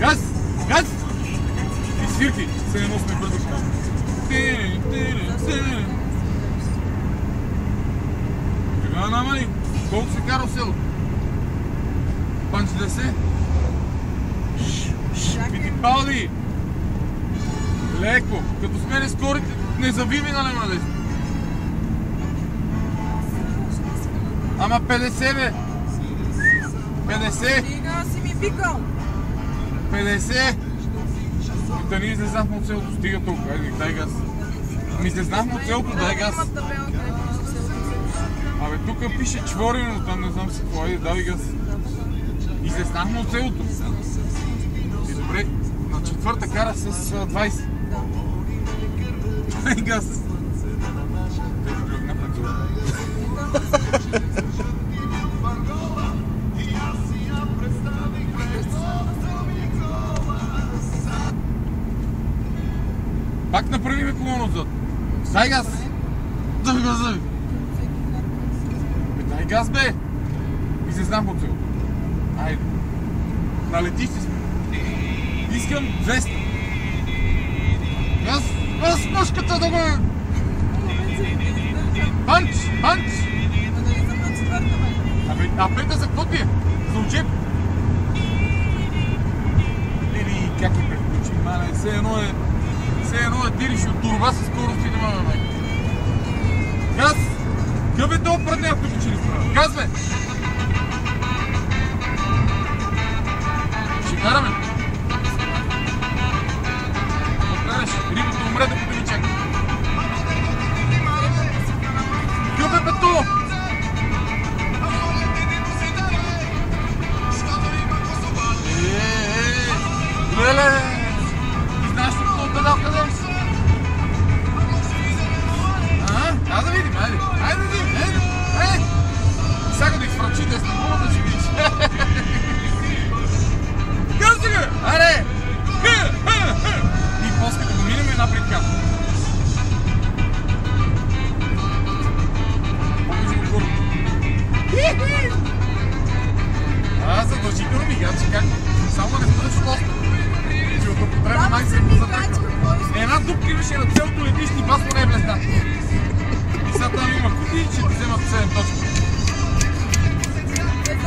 Газ! Газ! И свирки, се не носме бързо. Тогава намали, колко се кара в село? Панч 10? Види палди! Леко, като смене скорите, не завими на лема лесно. Ама 50 бе! 50! Стига си ми викал! 50! Та ние излезнахме от селото, стига толкова, айде, дай газ. Ми излезнахме от селото, дай газ. Абе, тук пише Чворино, там не знам си какво, айде, дай газ. Излезнахме от селото. И добре, на четвърта кара с 20. Дай газ. Дай да гледам напред зора. Пак направиме колона отзад. Дай газ! Дай газ, дай! Дай газ, бе! Излезнахме от селото. Айде. На летище сме. Искам 200. Газ! Газ, мъжката да го... Панч! Панч! Абе, а пета за какво ти е? За учеб? Или как е превключи? Мале, все едно е дириш от турба със скорости да маме, майка. Газ! Гъбе долу пред нея, които че ли справя? Газ, бе! Ще караме? Покараш, рибото умре да да ви чака. Гъбе, бе, то! Леле! Ти знаеш ли какво отдадал къде? Да видим, айде! Айде да видим, айде! Сега да изфрачи да стъгува да ще видиш. Гъзди га! Аре! И после като го минем напред кам. Покажи го гордо. Задължително ми гачи как? Само да не бъдеш лост. Че от употреба най-сърпо за тръка. Една дупка имаше на цялото летище и баско не е блезда. И сега там има кутии, че ти вземат 7 точки.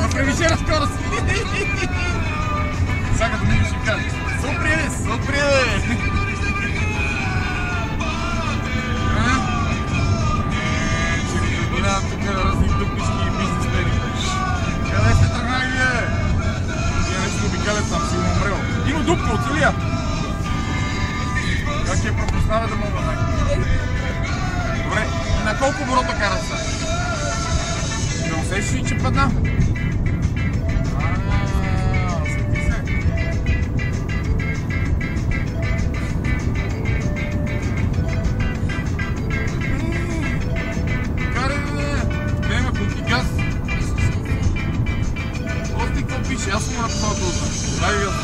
На превишена скорост. Сега като ми ще кажа. Супре, супре! Ще ги преболявам тук разни дупички и бизнесмени. Къде сте тръгнали вие? Вие не ще обикалят там, си умрел. Има дупка, оцелия! Как я пропуснава да мога, най? Добре, на колко оборота карат са? Не усещаш ли, че падна? Сети се. Карай, бе! Не има кулки газ. Ости какво пише? Аз съм написал това. Дай газ.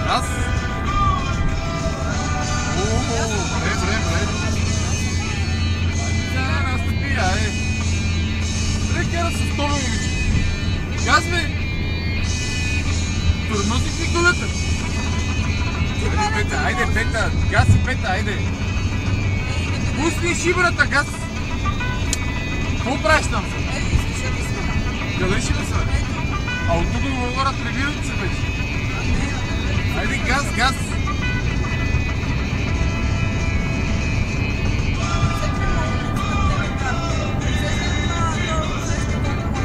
Аз? Време. Да, настъпи, айде. Трябва кара с това, момиче. Газ, бе! Тормозих ли колата? Айде, Пета, айде, Пета. Газ и Пета, айде. Пусни шибрата, газ. Какво правиш там? Къде ще ме са? А от тук до Волгора тренират се вече. Айде, газ, газ!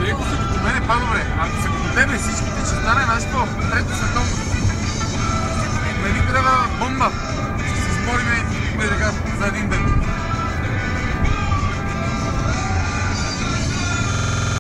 Леко са като мене по-добре. Ако са като тебе всичките, ще стане нещо трето световно. Не ни трябва бомба. Ще се спориме за един ден.